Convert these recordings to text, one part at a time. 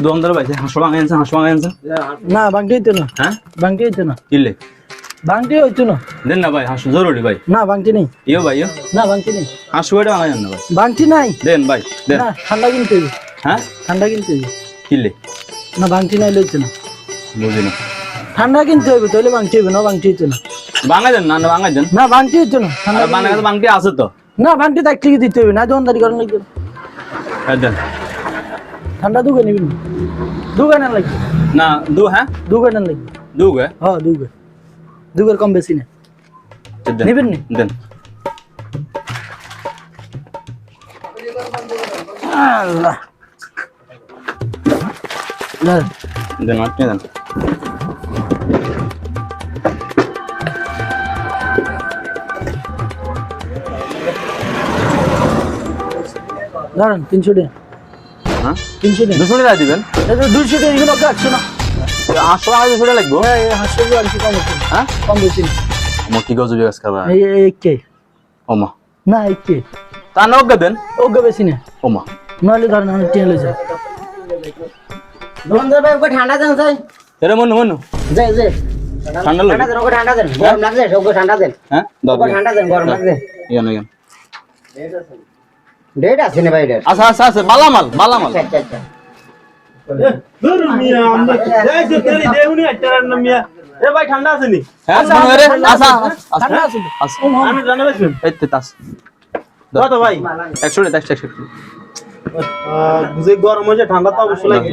দোকানদার ভাই হাঁসো ভাঙা না বাংটি হইতো না। হ্যাঁ বাংটি হইতো না। কিনলে বাংটি হইতো না। দেন না ভাই হাঁসো জরুরি ভাই। না বাংটি নেই। ইয়ো ভাই ইয়ো না বাংটি নেই। হাঁসো এটা ভাঙা যান না ভাই। বাংটি নাই। দেন ভাই দেন। না ঠান্ডা কিনতে হবে। হ্যাঁ ঠান্ডা কিনতে হবে। কিনলে না বাংটি নাই লইতো না। বুঝি না ঠান্ডা কিনতে হবে তাহলে বাংটি হবে না বাংটি হইতো না। ভাঙা দেন না ভাঙা দেন। না বাংটি হইতো না। ঠান্ডা ভাঙা তো ভাঙটি আছে তো। না বাংটি থাকলে কি দিতে হবে না দোকানদারি করেন লাগবে। হ্যাঁ দেন। ঠান্ডা দোকানে নিবি না। দোকানে লাগবে। না দু হ্যাঁ দোকানে লাগবে। দু গে হ্যাঁ দুগে। দুগের কম বেশি না। দেন নিবেন নি? দেন। আল্লাহ না দেন আপনি দেন। ধরেন 300 টাকা। হ্যাঁ 300 টাকা। 200 টাকা দিবেন। এটা 200 টাকা এগুলো কাটছো না। হাঁসো ভাঙা 200 টাকা লাগবে। হ্যাঁ এই হাসপাতাল আর কি কম আছে। হ্যাঁ কম বেশি না। মো কি গজব গাছ খাবা। এই কে ওমা না এই কে তা নক দেন। ওকে বেশি না। ওমা নাহলে ধরেন আমি টিয়া লইছে। দোকানদার ভাই ওকে ঠান্ডা দেন যাই এরে মনু যাই যাই ঠান্ডা ঠান্ডা লাগে। দেন ওকে ঠান্ডা দেন গরম লাগছে ওকে ঠান্ডা দেন হ্যাঁ ওকে ঠান্ডা দেন গরম লাগছে ইয়ান ইয়ান। ডেট আছে না ভাই ডেট আচ্ছা আচ্ছা আচ্ছা বালামাল আচ্ছা আচ্ছা ভাই ঠান্ডা আছে নি? হ্যাঁ মনু এরে আচ্ছা ঠান্ডা আছে তো? আচ্ছা আমি জানা বেশি। এই তে তাস কত ভাই? 100 টাকা 100 যে গরম হয়েছে ঠান্ডা তো অবশ্যই লাগবে।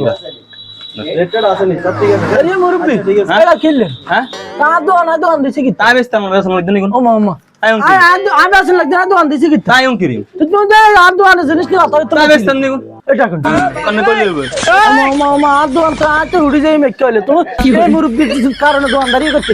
রেটেড আছে নি সব ঠিক আছে। আরে মুরব্বি ঠিক আছে। এরা খেললে। হ্যাঁ না দোকান দিছে কি? তাই বেস্তাম দিন কোন ও মামা। আয়ুন আমি আসলে লাগছে না দোকান দিছে কি? তাই উন কিরি তুই তো আর দোকান জিনিস কি অত তাই বেস্তাম নি কোন এটা কোন? কন্নে কইলে হবে মামা আর দোকান তো উড়ি যাই মেক কইলে তো মুরব্বি কারণে দোকানদারি করতে